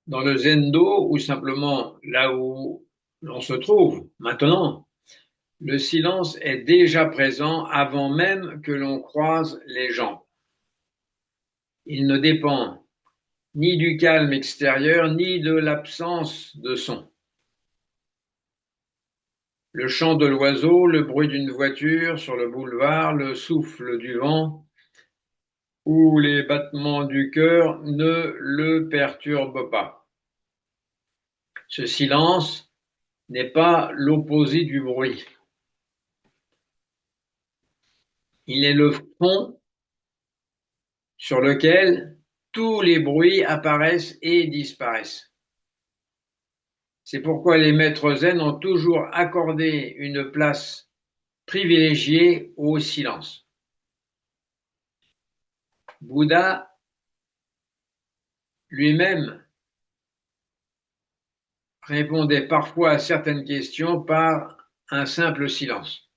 Dans le Zendo, ou simplement là où l'on se trouve maintenant, le silence est déjà présent avant même que l'on croise les gens. Il ne dépend ni du calme extérieur, ni de l'absence de son. Le chant de l'oiseau, le bruit d'une voiture sur le boulevard, le souffle du vent ou les battements du cœur ne le perturbent pas. Ce silence n'est pas l'opposé du bruit. Il est le fond sur lequel tous les bruits apparaissent et disparaissent. C'est pourquoi les maîtres zen ont toujours accordé une place privilégiée au silence. Bouddha lui-même répondait parfois à certaines questions par un simple silence.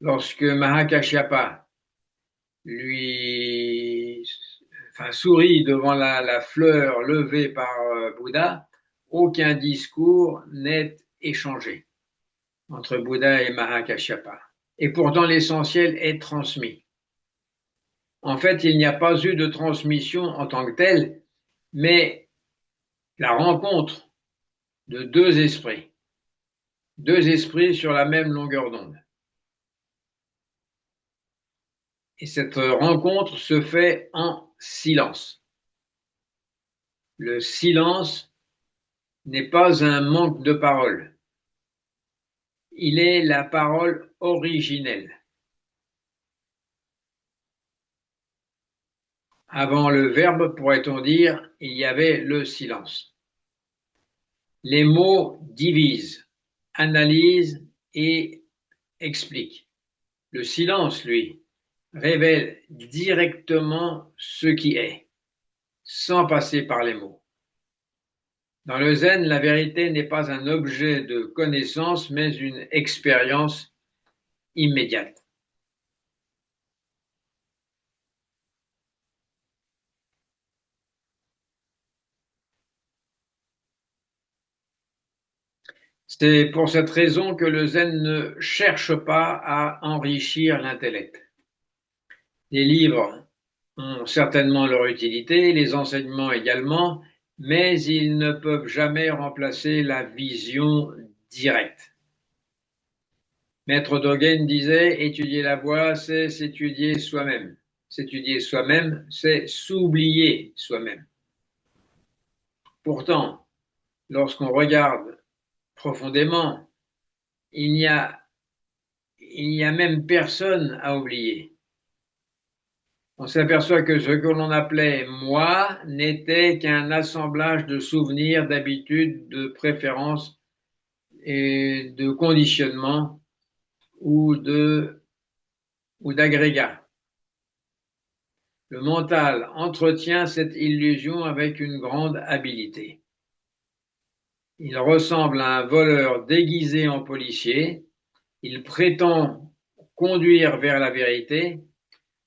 Lorsque Mahakashyapa lui sourit devant la fleur levée par Bouddha, aucun discours n'est échangé entre Bouddha et Mahakashyapa. Et pourtant, l'essentiel est transmis. En fait, il n'y a pas eu de transmission en tant que telle, mais la rencontre de deux esprits sur la même longueur d'onde. Et cette rencontre se fait en silence. Le silence n'est pas un manque de parole. Il est la parole originelle. Avant le verbe, pourrait-on dire, il y avait le silence. Les mots divisent, analysent et expliquent. Le silence, lui, révèle directement ce qui est, sans passer par les mots. Dans le zen, la vérité n'est pas un objet de connaissance, mais une expérience immédiate. C'est pour cette raison que le zen ne cherche pas à enrichir l'intellect. Les livres ont certainement leur utilité, les enseignements également, mais ils ne peuvent jamais remplacer la vision directe. Maître Dogen disait, étudier la voie, c'est s'étudier soi-même. S'étudier soi-même, c'est s'oublier soi-même. Pourtant, lorsqu'on regarde profondément, il n'y a, il n'y a même personne à oublier. On s'aperçoit que ce que l'on appelait moi n'était qu'un assemblage de souvenirs, d'habitudes, de préférences et de conditionnements ou d'agrégats. Le mental entretient cette illusion avec une grande habileté. Il ressemble à un voleur déguisé en policier. Il prétend conduire vers la vérité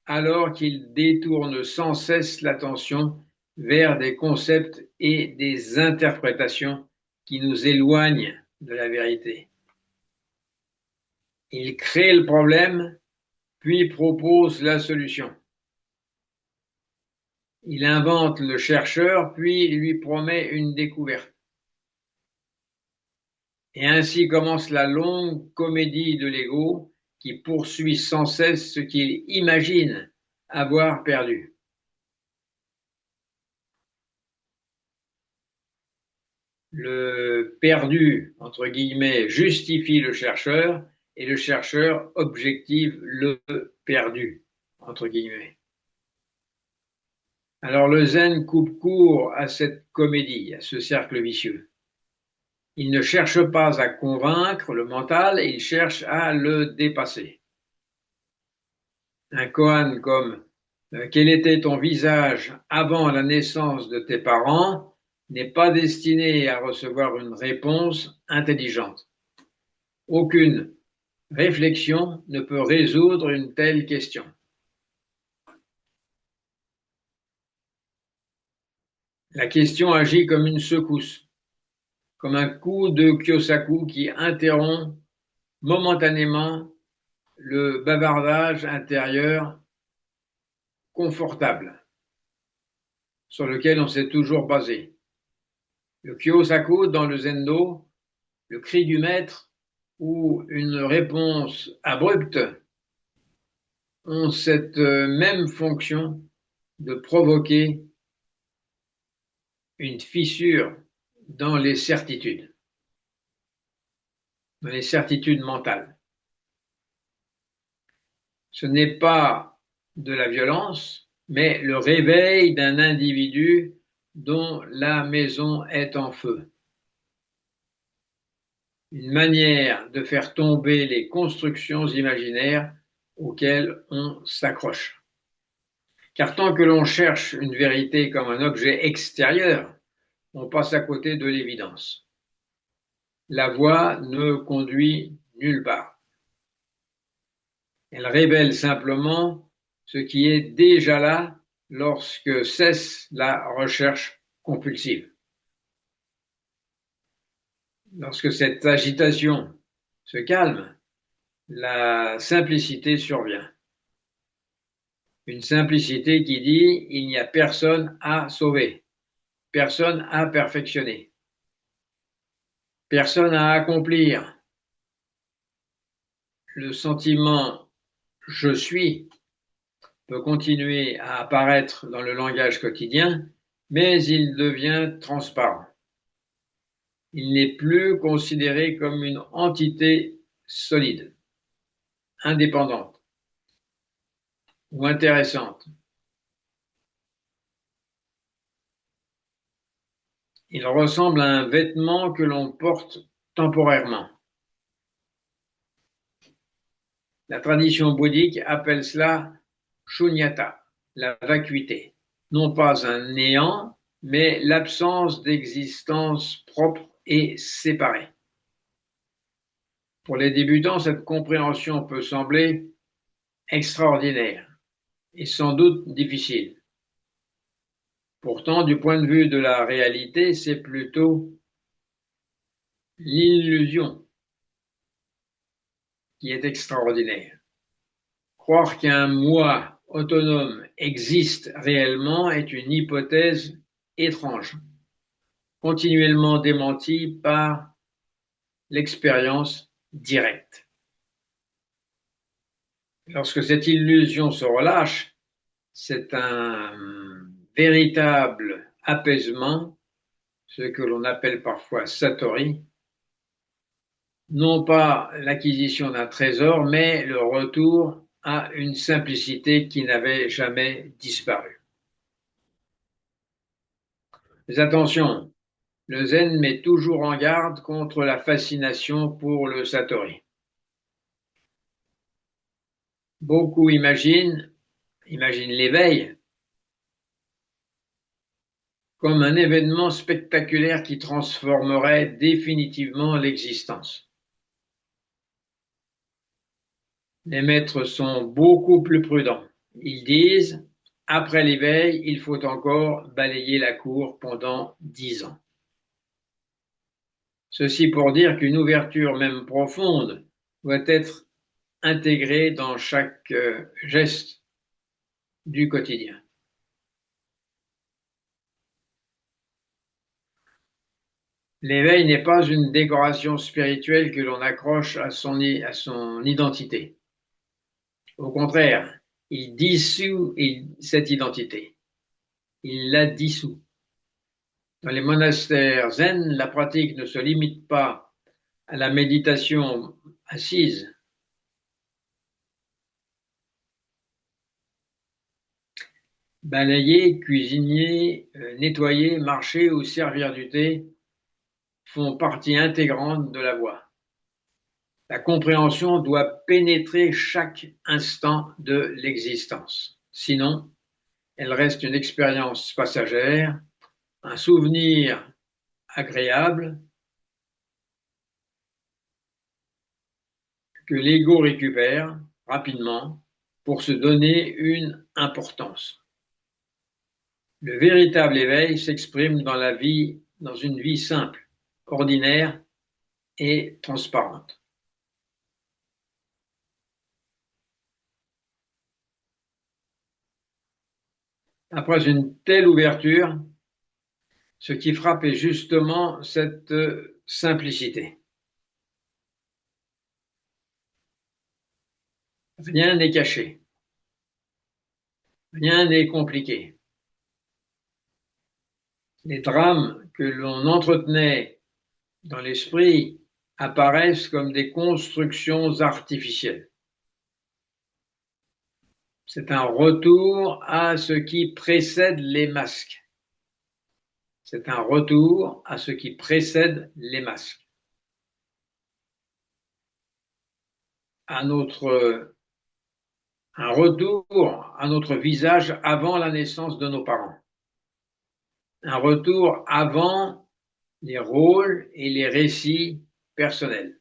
alors qu'il détourne sans cesse l'attention vers des concepts et des interprétations qui nous éloignent de la vérité. Il crée le problème, puis propose la solution. Il invente le chercheur, puis lui promet une découverte. Et ainsi commence la longue comédie de l'ego qui poursuit sans cesse ce qu'il imagine avoir perdu. Le perdu, entre guillemets, justifie le chercheur et le chercheur objective le perdu, entre guillemets. Alors le zen coupe court à cette comédie, à ce cercle vicieux. Il ne cherche pas à convaincre le mental, il cherche à le dépasser. Un koan comme quel était ton visage avant la naissance de tes parents n'est pas destiné à recevoir une réponse intelligente. Aucune réflexion ne peut résoudre une telle question. La question agit comme une secousse, comme un coup de Kyosaku qui interrompt momentanément le bavardage intérieur confortable sur lequel on s'est toujours basé. Le Kyosaku dans le Zendo, le cri du maître ou une réponse abrupte ont cette même fonction de provoquer une fissure dans les certitudes mentales. Ce n'est pas de la violence, mais le réveil d'un individu dont la maison est en feu. Une manière de faire tomber les constructions imaginaires auxquelles on s'accroche. Car tant que l'on cherche une vérité comme un objet extérieur, on passe à côté de l'évidence. La voie ne conduit nulle part. Elle révèle simplement ce qui est déjà là lorsque cesse la recherche compulsive. Lorsque cette agitation se calme, la simplicité survient. Une simplicité qui dit il n'y a personne à sauver, personne à perfectionner, personne à accomplir. Le sentiment je suis peut continuer à apparaître dans le langage quotidien, mais il devient transparent. Il n'est plus considéré comme une entité solide, indépendante ou intéressante. Il ressemble à un vêtement que l'on porte temporairement. La tradition bouddhique appelle cela shunyata, la vacuité. Non pas un néant, mais l'absence d'existence propre et séparée. Pour les débutants, cette compréhension peut sembler extraordinaire et sans doute difficile. Pourtant, du point de vue de la réalité, c'est plutôt l'illusion qui est extraordinaire. Croire qu'un moi autonome existe réellement est une hypothèse étrange, continuellement démentie par l'expérience directe. Lorsque cette illusion se relâche, c'est un véritable apaisement, ce que l'on appelle parfois Satori, non pas l'acquisition d'un trésor, mais le retour à une simplicité qui n'avait jamais disparu. Mais attention, le zen met toujours en garde contre la fascination pour le Satori. Beaucoup imaginent l'éveil comme un événement spectaculaire qui transformerait définitivement l'existence. Les maîtres sont beaucoup plus prudents. Ils disent, après l'éveil, il faut encore balayer la cour pendant 10 ans. Ceci pour dire qu'une ouverture même profonde doit être intégrée dans chaque geste du quotidien. L'éveil n'est pas une décoration spirituelle que l'on accroche à son identité. Au contraire, il dissout cette identité. Il la dissout. Dans les monastères zen, la pratique ne se limite pas à la méditation assise. Balayer, cuisiner, nettoyer, marcher ou servir du thé font partie intégrante de la voie. La compréhension doit pénétrer chaque instant de l'existence. Sinon, elle reste une expérience passagère, un souvenir agréable que l'ego récupère rapidement pour se donner une importance. Le véritable éveil s'exprime dans la vie, dans une vie simple, ordinaire et transparente. Après une telle ouverture, ce qui frappe est justement cette simplicité. Rien n'est caché, rien n'est compliqué. Les drames que l'on entretenait dans l'esprit apparaissent comme des constructions artificielles. C'est un retour à ce qui précède les masques. C'est un retour à ce qui précède les masques. Un retour à notre visage avant la naissance de nos parents. Un retour avant les rôles et les récits personnels.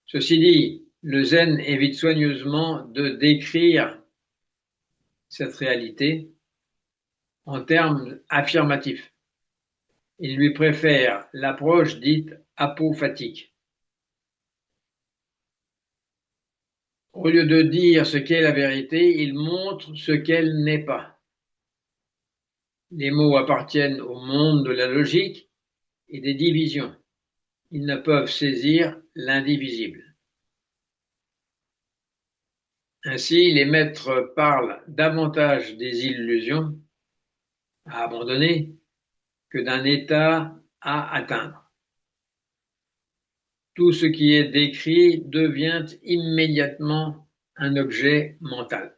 Ceci dit, le zen évite soigneusement de décrire cette réalité en termes affirmatifs. Il lui préfère l'approche dite apophatique. Au lieu de dire ce qu'est la vérité, il montre ce qu'elle n'est pas. Les mots appartiennent au monde de la logique et des divisions. Ils ne peuvent saisir l'indivisible. Ainsi, les maîtres parlent davantage des illusions à abandonner que d'un état à atteindre. Tout ce qui est décrit devient immédiatement un objet mental.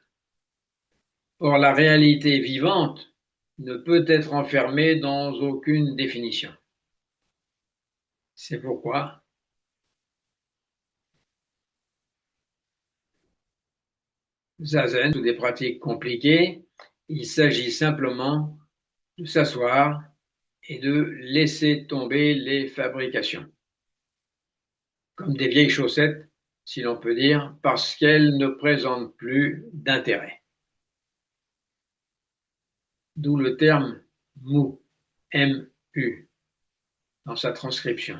Or, la réalité vivante ne peut être enfermée dans aucune définition. C'est pourquoi Zazen, ou des pratiques compliquées, il s'agit simplement de s'asseoir et de laisser tomber les fabrications, comme des vieilles chaussettes, si l'on peut dire, parce qu'elles ne présentent plus d'intérêt. D'où le terme mu, M-U, dans sa transcription.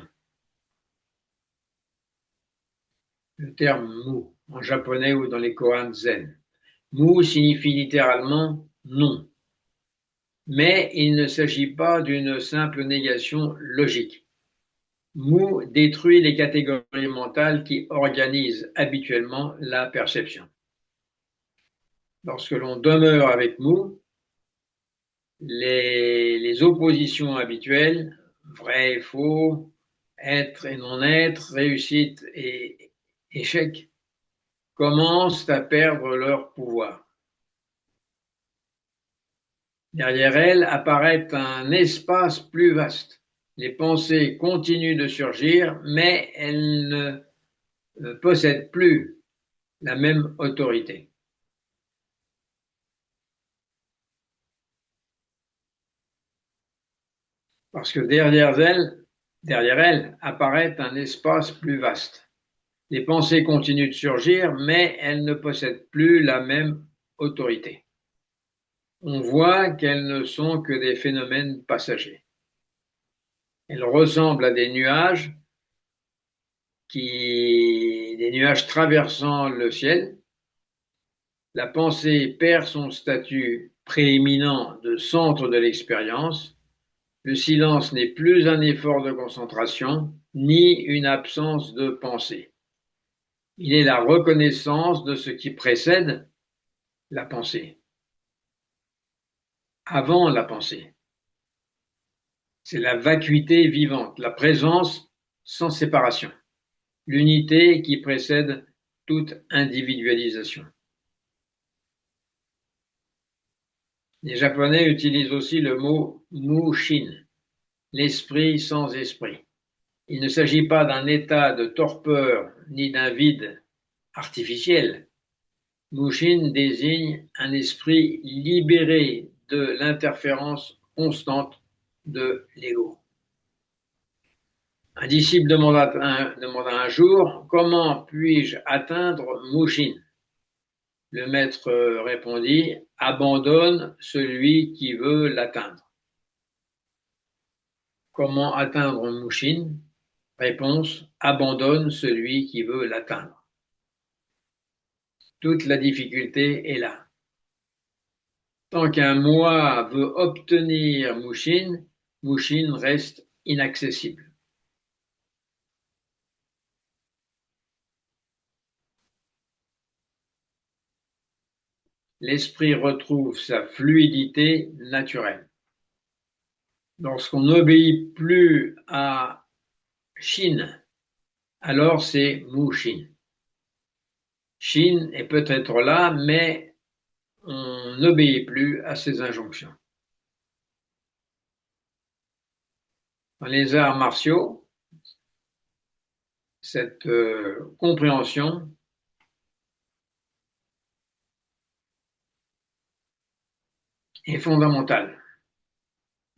Le terme mu, en japonais ou dans les koans zen. Mu signifie littéralement non. Mais il ne s'agit pas d'une simple négation logique. Mu détruit les catégories mentales qui organisent habituellement la perception. Lorsque l'on demeure avec mu, les oppositions habituelles, vrai et faux, être et non-être, réussite et échec, commencent à perdre leur pouvoir. Derrière elles apparaît un espace plus vaste. Les pensées continuent de surgir, mais elles ne possèdent plus la même autorité. Parce que derrière elles apparaît un espace plus vaste. Les pensées continuent de surgir, mais elles ne possèdent plus la même autorité. On voit qu'elles ne sont que des phénomènes passagers. Elles ressemblent à des nuages traversant le ciel. La pensée perd son statut prééminent de centre de l'expérience. Le silence n'est plus un effort de concentration, ni une absence de pensée. Il est la reconnaissance de ce qui précède la pensée, avant la pensée. C'est la vacuité vivante, la présence sans séparation, l'unité qui précède toute individualisation. Les Japonais utilisent aussi le mot mushin, l'esprit sans esprit. Il ne s'agit pas d'un état de torpeur ni d'un vide artificiel. Mushin désigne un esprit libéré de l'interférence constante de l'ego. Un disciple demanda un jour: comment puis-je atteindre Mushin? Le maître répondit, abandonne celui qui veut l'atteindre. Comment atteindre Mushin? Réponse, abandonne celui qui veut l'atteindre. Toute la difficulté est là. Tant qu'un moi veut obtenir Mushin, Mushin reste inaccessible. L'esprit retrouve sa fluidité naturelle. Lorsqu'on n'obéit plus à Shin, alors c'est Mushin. Shin est peut-être là, mais on n'obéit plus à ses injonctions. Dans les arts martiaux, cette compréhension est fondamentale.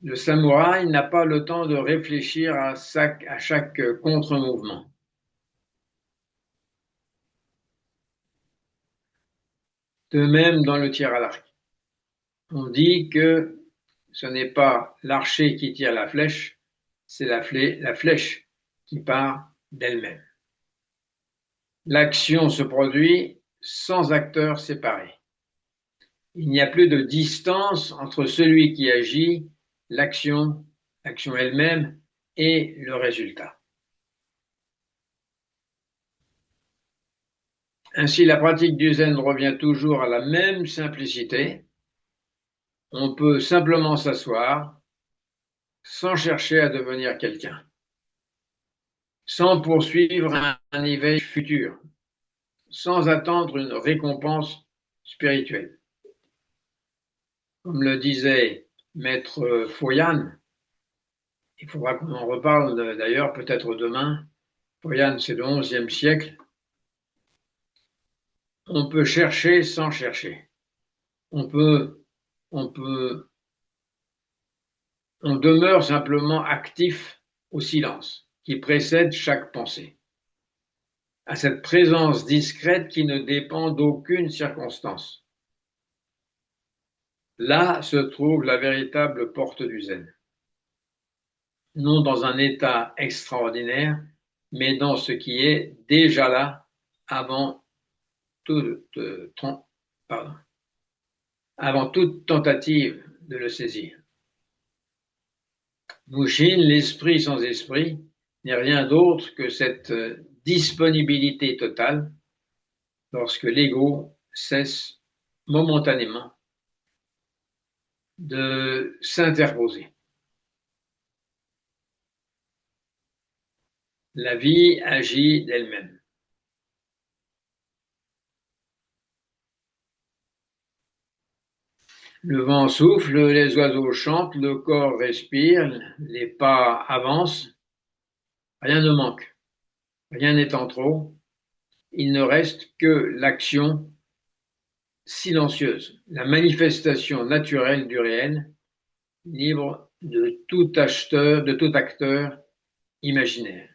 Le samouraï n'a pas le temps de réfléchir à chaque contre-mouvement. De même dans le tir à l'arc. On dit que ce n'est pas l'archer qui tire la flèche, c'est la flèche qui part d'elle-même. L'action se produit sans acteurs séparés. Il n'y a plus de distance entre celui qui agit, l'action elle-même et le résultat. Ainsi, la pratique du zen revient toujours à la même simplicité. On peut simplement s'asseoir sans chercher à devenir quelqu'un, sans poursuivre un éveil futur, sans attendre une récompense spirituelle. Comme le disait Maître Foyan, il faudra qu'on en reparle d'ailleurs peut-être demain. Foyan, c'est le XIe siècle. On peut chercher sans chercher. On demeure simplement actif au silence qui précède chaque pensée, à cette présence discrète qui ne dépend d'aucune circonstance. Là se trouve la véritable porte du zen. Non dans un état extraordinaire, mais dans ce qui est déjà là avant toute tentative de le saisir. Mushin, l'esprit sans esprit, n'est rien d'autre que cette disponibilité totale lorsque l'ego cesse momentanément de s'interposer. La vie agit d'elle-même. Le vent souffle, les oiseaux chantent, le corps respire, les pas avancent. Rien ne manque, rien n'est en trop. Il ne reste que l'action silencieuse, la manifestation naturelle du réel, libre de tout acteur imaginaire.